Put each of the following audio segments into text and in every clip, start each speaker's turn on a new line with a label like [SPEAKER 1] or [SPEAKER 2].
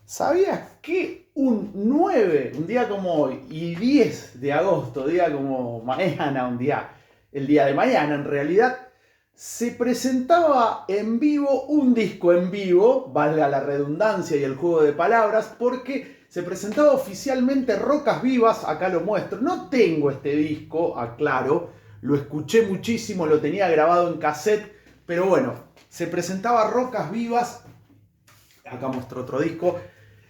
[SPEAKER 1] ¿Sabías que un día como hoy, y 10 de agosto, día como mañana, el día de mañana en realidad, se presentaba en vivo un disco en vivo, valga la redundancia y el juego de palabras, porque se presentaba oficialmente Rocas Vivas, acá lo muestro. No tengo este disco, aclaro, lo escuché muchísimo, lo tenía grabado en cassette, pero bueno, se presentaba Rocas Vivas, acá muestro otro disco,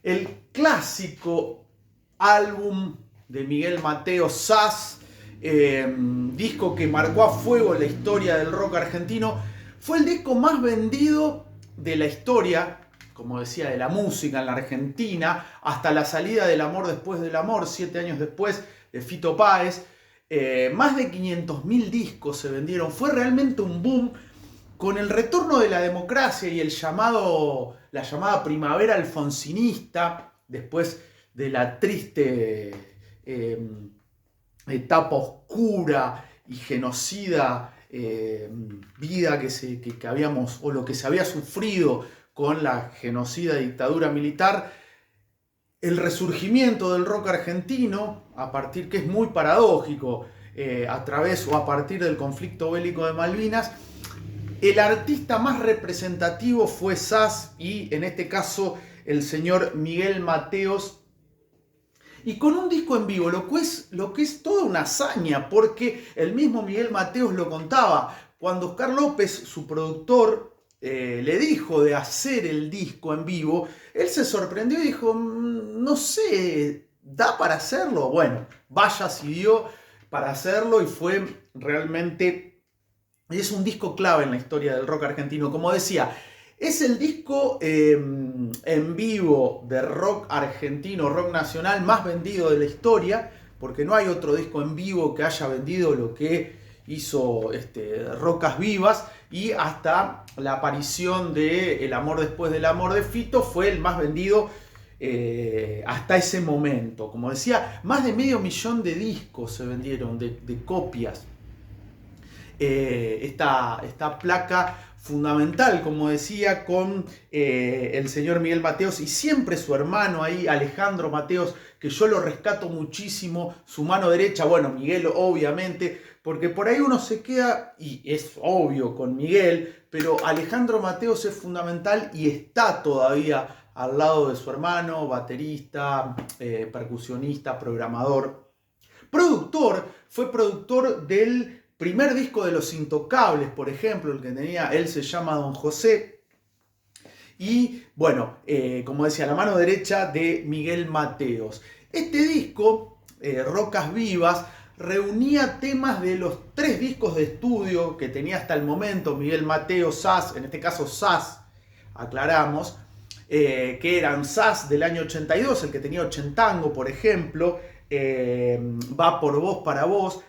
[SPEAKER 1] el clásico álbum de Miguel Mateo Zas, disco que marcó a fuego la historia del rock argentino. Fue el disco más vendido de la historia, como decía, de la música en la Argentina, hasta la salida del Amor después del amor, 7 años después, de Fito Páez. Más de 500.000 discos se vendieron. Fue realmente un boom. Con el retorno de la democracia y la llamada primavera alfonsinista, después de la triste etapa oscura y genocida vida que habíamos, o lo que se había sufrido con la genocida dictadura militar, el resurgimiento del rock argentino, a partir, que es muy paradójico, a través o a partir del conflicto bélico de Malvinas. El artista más representativo fue Zas, y en este caso el señor Miguel Mateos, y con un disco en vivo, lo que es toda una hazaña, porque el mismo Miguel Mateos lo contaba. Cuando Oscar López, su productor, le dijo de hacer el disco en vivo, él se sorprendió y dijo, no sé, ¿da para hacerlo? Bueno, vaya si dio para hacerlo, y fue realmente... Es un disco clave en la historia del rock argentino. Como decía, es el disco en vivo de rock argentino, rock nacional, más vendido de la historia, porque no hay otro disco en vivo que haya vendido lo que hizo Rocas Vivas, y hasta la aparición de El Amor después del amor de Fito fue el más vendido hasta ese momento. Como decía, más de 500.000 de discos se vendieron, de copias. Esta placa fundamental, como decía, con el señor Miguel Mateos, y siempre su hermano ahí, Alejandro Mateos, que yo lo rescato muchísimo, su mano derecha. Bueno, Miguel obviamente, porque por ahí uno se queda, y es obvio con Miguel, pero Alejandro Mateos es fundamental y está todavía al lado de su hermano, baterista, percusionista, programador, productor. Fue productor del primer disco de Los Intocables, por ejemplo, el que tenía Él se llama Don José. Y bueno, como decía, la mano derecha de Miguel Mateos. Este disco, Rocas Vivas, reunía temas de los 3 discos de estudio que tenía hasta el momento Miguel Mateos, Zas, en este caso Zas, aclaramos, que eran Zas del año 82, el que tenía Ochentango, por ejemplo, Va por vos para vos.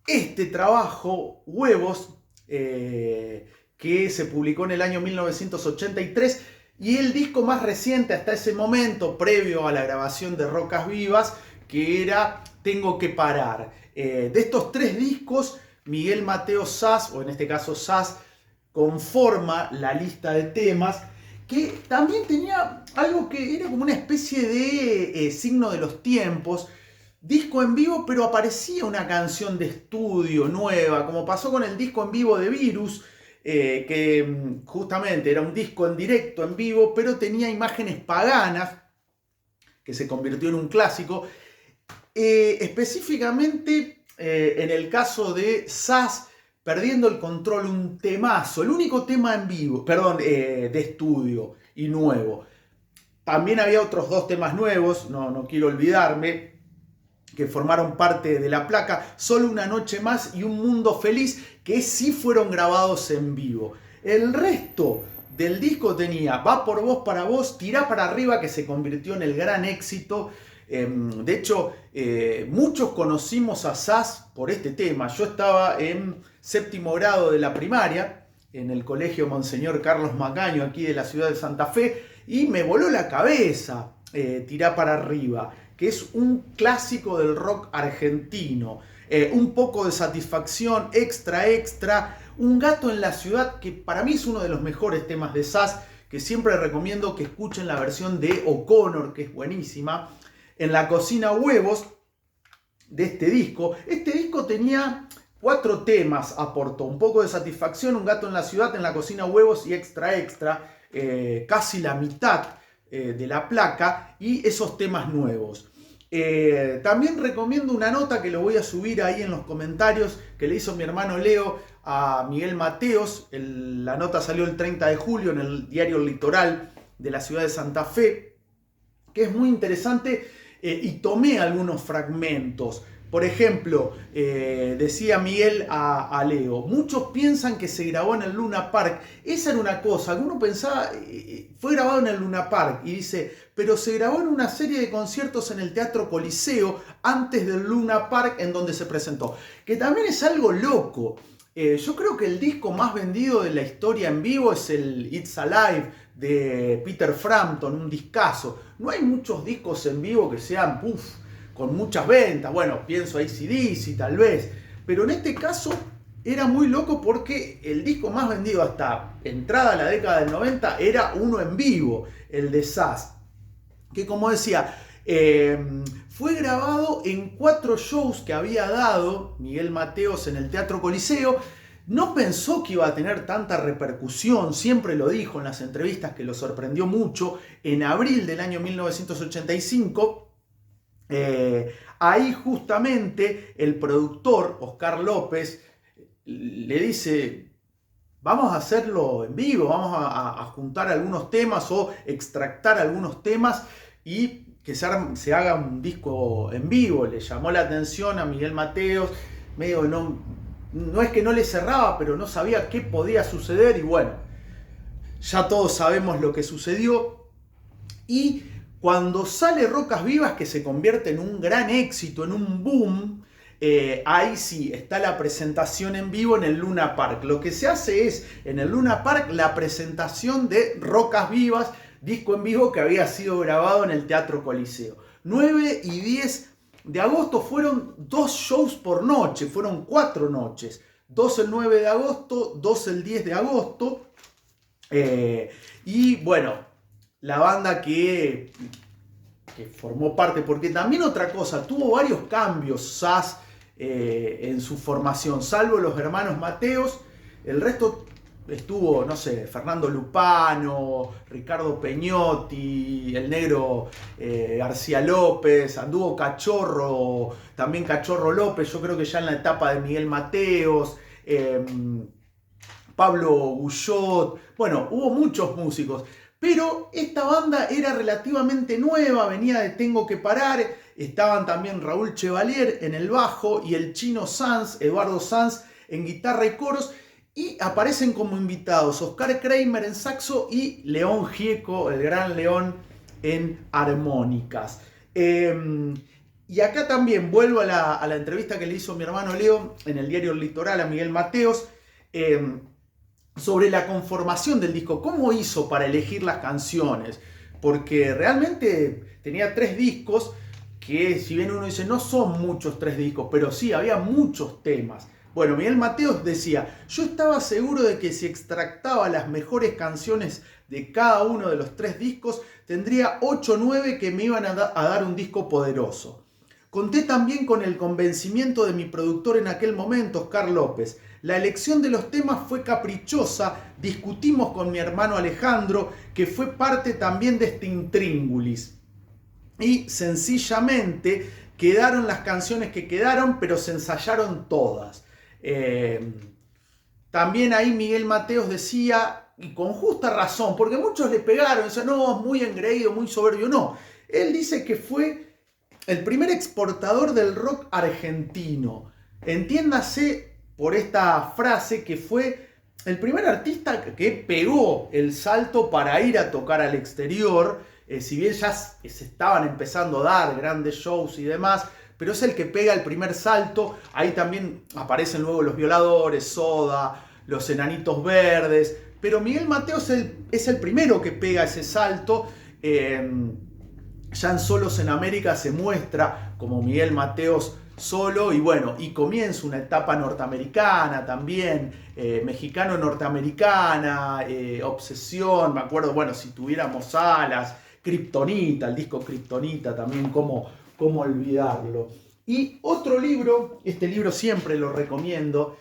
[SPEAKER 1] Este trabajo, Huevos, que se publicó en el año 1983, y el disco más reciente hasta ese momento, previo a la grabación de Rocas Vivas, que era Tengo que parar. De estos 3 discos, Miguel Mateo Zas, o en este caso Zas, conforma la lista de temas, que también tenía algo que era como una especie de signo de los tiempos. Disco en vivo, pero aparecía una canción de estudio nueva, como pasó con el disco en vivo de Virus, que justamente era un disco en directo, en vivo, pero tenía imágenes paganas, que se convirtió en un clásico. Específicamente en el caso de Zas, Perdiendo el control, un temazo, el único tema en vivo, perdón, de estudio y nuevo. También había otros 2 temas nuevos, no quiero olvidarme, que formaron parte de la placa, Solo una noche más y Un mundo feliz, que sí fueron grabados en vivo. El resto del disco tenía Va por vos para vos, Tirá para arriba, que se convirtió en el gran éxito. De hecho, muchos conocimos a Zas por este tema. Yo estaba en 7º grado de la primaria, en el colegio Monseñor Carlos Macaño, aquí de la ciudad de Santa Fe, y me voló la cabeza Tirá para arriba, que es un clásico del rock argentino. Un poco de satisfacción, extra, Un gato en la ciudad, que para mí es uno de los mejores temas de Zas, que siempre recomiendo que escuchen la versión de O'Connor, que es buenísima. En la cocina huevos de este disco. Este disco tenía 4 temas, aportó un poco de satisfacción, Un gato en la ciudad, En la cocina huevos y Extra Extra, casi la mitad de la placa, y esos temas nuevos. También recomiendo una nota que lo voy a subir ahí en los comentarios, que le hizo mi hermano Leo a Miguel Mateos. La nota salió el 30 de julio en el diario Litoral de la ciudad de Santa Fe, que es muy interesante, y tomé algunos fragmentos. Por ejemplo, decía Miguel a Leo, muchos piensan que se grabó en el Luna Park. Esa era una cosa que uno pensaba, fue grabado en el Luna Park, y dice, pero se grabó en una serie de conciertos en el Teatro Coliseo antes del Luna Park, en donde se presentó. Que también es algo loco. Yo creo que el disco más vendido de la historia en vivo es el It's Alive de Peter Frampton, un discazo. No hay muchos discos en vivo que sean con muchas ventas. Bueno, pienso a AC/DC tal vez, pero en este caso era muy loco porque el disco más vendido hasta entrada a la década del 90 era uno en vivo, el de Sass, que como decía, fue grabado en 4 shows que había dado Miguel Mateos en el Teatro Coliseo. No pensó que iba a tener tanta repercusión, siempre lo dijo en las entrevistas, que lo sorprendió mucho. En abril del año 1985, ahí justamente el productor, Oscar López, le dice, vamos a hacerlo en vivo, vamos a juntar algunos temas o extractar algunos temas y que se haga un disco en vivo. Le llamó la atención a Miguel Mateos, medio no es que no le cerraba, pero no sabía qué podía suceder, y bueno, ya todos sabemos lo que sucedió. Y cuando sale Rocas Vivas, que se convierte en un gran éxito, en un boom, ahí sí está la presentación en vivo en el Luna Park. Lo que se hace es, en el Luna Park, la presentación de Rocas Vivas, disco en vivo que había sido grabado en el Teatro Coliseo. 9 y 10 de agosto fueron 2 shows por noche, fueron 4 noches. 2 el 9 de agosto, 2 el 10 de agosto. Y bueno, la banda que formó parte, porque también otra cosa, tuvo varios cambios Sass en su formación, salvo los hermanos Mateos, el resto estuvo, no sé, Fernando Lupano, Ricardo Peñotti, el negro García López, anduvo Cachorro, también Cachorro López, yo creo que ya en la etapa de Miguel Mateos, Pablo Guyot, bueno, hubo muchos músicos. Pero esta banda era relativamente nueva, venía de Tengo que Parar, estaban también Raúl Chevalier en el bajo y el Chino Sanz, Eduardo Sanz, en guitarra y coros, y aparecen como invitados Oscar Kramer en saxo y León Gieco, el gran León, en armónicas. Y acá también vuelvo a la entrevista que le hizo mi hermano Leo en el diario Litoral a Miguel Mateos, sobre la conformación del disco, cómo hizo para elegir las canciones, porque realmente tenía 3 discos, que si bien uno dice no son muchos 3 discos, pero sí, había muchos temas. Bueno, Miguel Mateos decía, yo estaba seguro de que si extractaba las mejores canciones de cada uno de los 3 discos, tendría 8 o 9 que me iban a dar un disco poderoso. Conté también con el convencimiento de mi productor en aquel momento, Oscar López. La elección de los temas fue caprichosa, discutimos con mi hermano Alejandro, que fue parte también de este intríngulis. Y sencillamente quedaron las canciones que quedaron, pero se ensayaron todas. También ahí Miguel Mateos decía, y con justa razón, porque muchos le pegaron, decían, no, muy engreído, muy soberbio. No, él dice que fue el primer exportador del rock argentino. Entiéndase por esta frase que fue el primer artista que pegó el salto para ir a tocar al exterior, si bien ya se estaban empezando a dar grandes shows y demás, pero es el que pega el primer salto. Ahí también aparecen luego los Violadores, Soda, los Enanitos Verdes, pero Miguel Mateos es el primero que pega ese salto. Ya en Solos en América se muestra como Miguel Mateos solo y bueno, y comienza una etapa norteamericana también, mexicano-norteamericana, Obsesión, me acuerdo, bueno, Si tuviéramos alas, Kryptonita, el disco Kryptonita también, cómo olvidarlo. Y otro libro, este libro siempre lo recomiendo,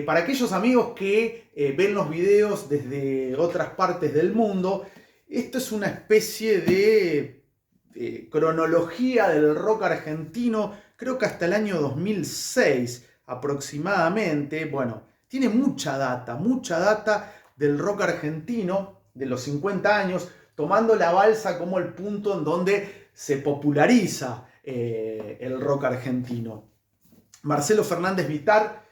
[SPEAKER 1] para aquellos amigos que ven los videos desde otras partes del mundo. Esto es una especie de cronología del rock argentino, creo que hasta el año 2006 aproximadamente. Bueno, tiene mucha data del rock argentino de los 50 años, tomando la balsa como el punto en donde se populariza el rock argentino. Marcelo Fernández Vittar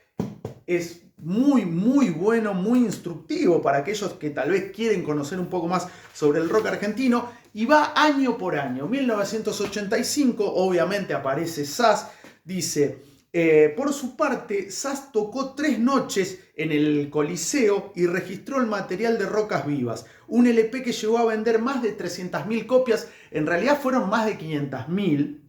[SPEAKER 1] es muy bueno, muy instructivo para aquellos que tal vez quieren conocer un poco más sobre el rock argentino, y va año por año. 1985, obviamente aparece Sas, dice, por su parte, Sas tocó 3 noches en el Coliseo y registró el material de Rocas Vivas, un LP que llegó a vender más de 300.000 copias, en realidad fueron más de 500.000,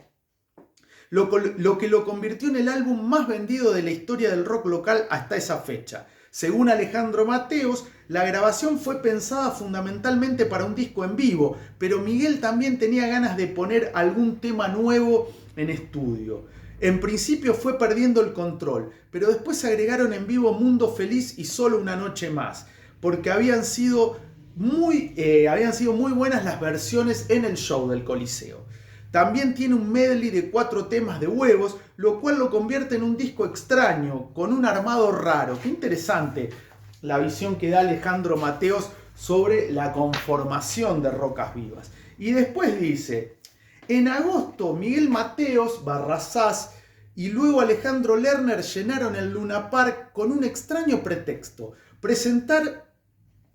[SPEAKER 1] lo que lo convirtió en el álbum más vendido de la historia del rock local hasta esa fecha. Según Alejandro Mateos, la grabación fue pensada fundamentalmente para un disco en vivo, pero Miguel también tenía ganas de poner algún tema nuevo en estudio. En principio fue Perdiendo el Control, pero después se agregaron en vivo Mundo Feliz y Solo una noche más, porque habían sido muy buenas las versiones en el show del Coliseo. También tiene un medley de 4 temas de Huevos, lo cual lo convierte en un disco extraño, con un armado raro. Qué interesante la visión que da Alejandro Mateos sobre la conformación de Rocas Vivas. Y después dice, en agosto Miguel Mateos, Sas y luego Alejandro Lerner llenaron el Luna Park con un extraño pretexto: presentar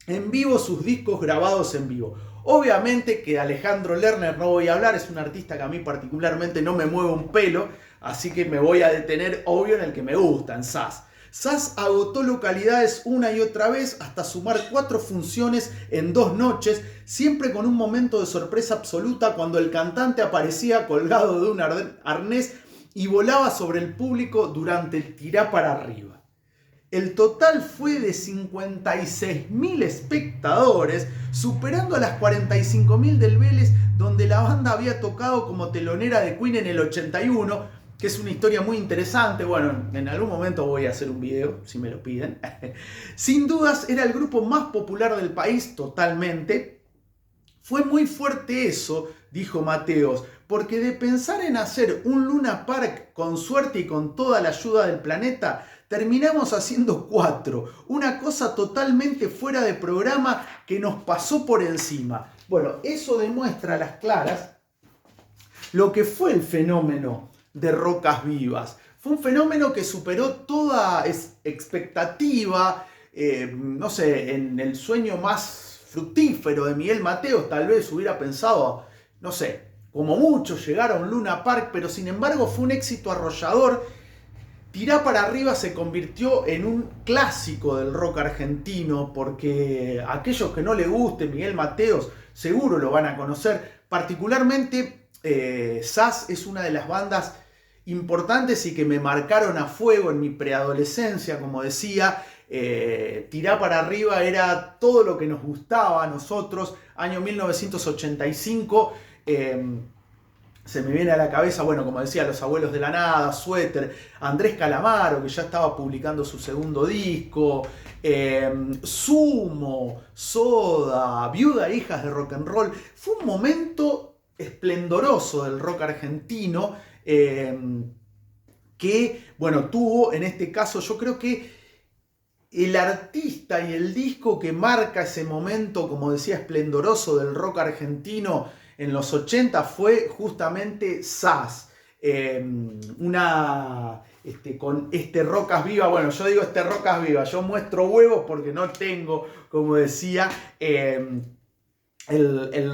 [SPEAKER 1] en vivo sus discos grabados en vivo. Obviamente que de Alejandro Lerner no voy a hablar, es un artista que a mí particularmente no me mueve un pelo, así que me voy a detener, obvio, en el que me gusta, en Sas. Sas agotó localidades una y otra vez hasta sumar 4 funciones en 2 noches, siempre con un momento de sorpresa absoluta cuando el cantante aparecía colgado de un arnés y volaba sobre el público durante el tirá para arriba. El total fue de 56.000 espectadores, superando a las 45.000 del Vélez, donde la banda había tocado como telonera de Queen en el 81, que es una historia muy interesante. Bueno, en algún momento voy a hacer un video, si me lo piden. Sin dudas, era el grupo más popular del país, totalmente. Fue muy fuerte eso, dijo Mateos, porque de pensar en hacer un Luna Park con suerte y con toda la ayuda del planeta, terminamos haciendo 4, una cosa totalmente fuera de programa que nos pasó por encima. Bueno, eso demuestra a las claras lo que fue el fenómeno de Rocas Vivas. Fue un fenómeno que superó toda expectativa, no sé, en el sueño más fructífero de Miguel Mateos tal vez hubiera pensado, no sé, como mucho llegar a un Luna Park, pero sin embargo fue un éxito arrollador. Tirá para arriba se convirtió en un clásico del rock argentino, porque aquellos que no le guste Miguel Mateos seguro lo van a conocer. Particularmente Sas es una de las bandas importantes y que me marcaron a fuego en mi preadolescencia, como decía. Tirá para arriba era todo lo que nos gustaba a nosotros. Año 1985. Se me viene a la cabeza, bueno, como decía, Los Abuelos de la Nada, Suéter, Andrés Calamaro, que ya estaba publicando su segundo disco, Sumo, Soda, Viuda e Hijas de Rock and Roll. Fue un momento esplendoroso del rock argentino que, bueno, tuvo en este caso, yo creo que el artista y el disco que marca ese momento, como decía, esplendoroso del rock argentino en los 80 fue justamente Sas. Con este Rocas Vivas, bueno, yo digo Rocas Vivas, yo muestro huevos porque no tengo, como decía, el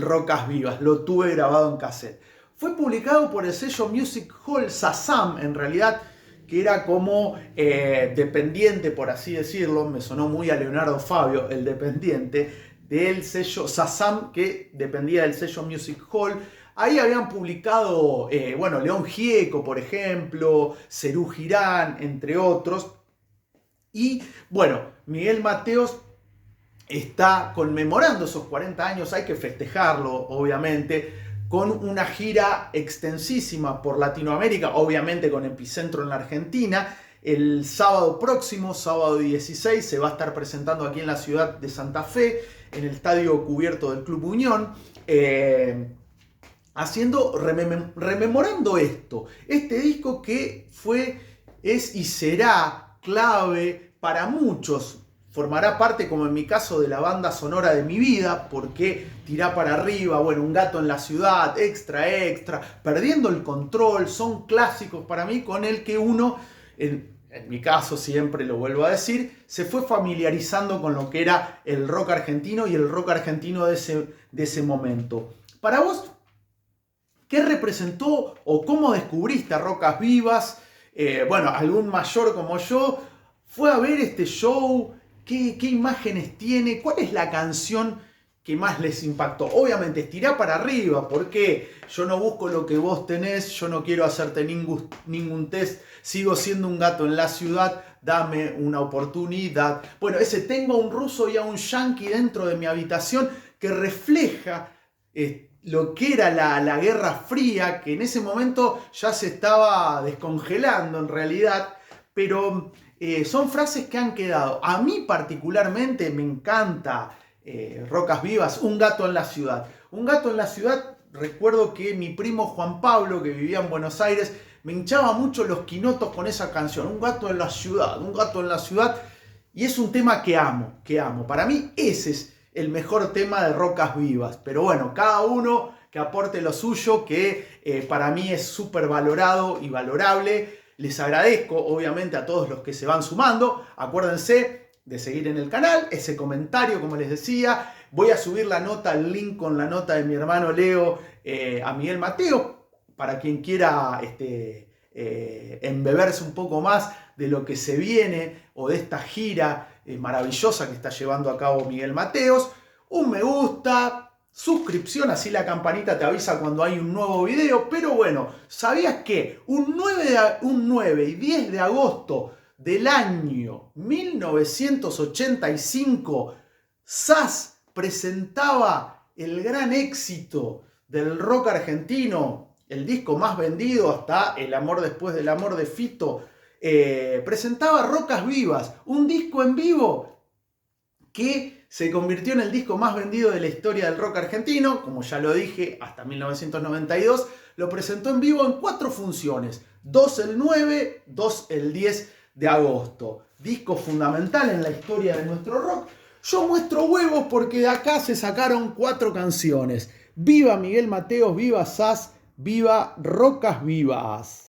[SPEAKER 1] Rocas Vivas, lo tuve grabado en cassette. Fue publicado por el sello Music Hall Sasam, en realidad, que era como dependiente, por así decirlo, me sonó muy a Leonardo Fabio, el dependiente del sello Sasam, que dependía del sello Music Hall. Ahí habían publicado, bueno, León Gieco, por ejemplo, Serú Girán, entre otros. Y bueno, Miguel Mateos está conmemorando esos 40 años, hay que festejarlo, obviamente, con una gira extensísima por Latinoamérica, obviamente con epicentro en la Argentina. El sábado próximo, sábado 16, se va a estar presentando aquí en la ciudad de Santa Fe, en el estadio cubierto del Club Unión, rememorando este disco que fue, es y será clave para muchos. Formará parte, como en mi caso, de la banda sonora de mi vida, porque Tirá para arriba, bueno, Un gato en la ciudad, Extra, extra, Perdiendo el control, son clásicos para mí con el que uno, en mi caso siempre lo vuelvo a decir, se fue familiarizando con lo que era el rock argentino y el rock argentino de ese momento. Para vos, ¿qué representó o cómo descubriste a Rocas Vivas? Bueno, algún mayor como yo fue a ver este show. ¿Qué imágenes tiene? ¿Cuál es la canción que más les impactó? Obviamente, Tirá para arriba, porque yo no busco lo que vos tenés, yo no quiero hacerte ningún test, sigo siendo un gato en la ciudad, dame una oportunidad. Bueno, ese Tengo a un ruso y a un yanqui dentro de mi habitación, que refleja lo que era la Guerra Fría, que en ese momento ya se estaba descongelando en realidad, pero son frases que han quedado. A mí particularmente me encanta Rocas Vivas, Un gato en la ciudad. Un gato en la ciudad, recuerdo que mi primo Juan Pablo, que vivía en Buenos Aires, me hinchaba mucho los quinotos con esa canción, Un gato en la ciudad, Un gato en la ciudad, y es un tema que amo, que amo. Para mí ese es el mejor tema de Rocas Vivas, pero bueno, cada uno que aporte lo suyo, que para mí es súper valorado y valorable. Les agradezco, obviamente, a todos los que se van sumando. Acuérdense de seguir en el canal, ese comentario, como les decía. Voy a subir la nota, el link con la nota de mi hermano Leo a Miguel Mateo, para quien quiera embeberse un poco más de lo que se viene o de esta gira maravillosa que está llevando a cabo Miguel Mateos. Un me gusta, suscripción, así la campanita te avisa cuando hay un nuevo video. Pero bueno, ¿sabías que un 9 y 10 de agosto del año 1985 SAS presentaba el gran éxito del rock argentino, el disco más vendido hasta El amor después del amor de Fito? Presentaba Rocas Vivas, un disco en vivo que se convirtió en el disco más vendido de la historia del rock argentino. Como ya lo dije, hasta 1992 lo presentó en vivo en 4 funciones, 2 el 9, 2 el 10 de agosto. Disco fundamental en la historia de nuestro rock. Yo muestro huevos porque de acá se sacaron 4 canciones. Viva Miguel Mateos, viva SAS, viva Rocas Vivas.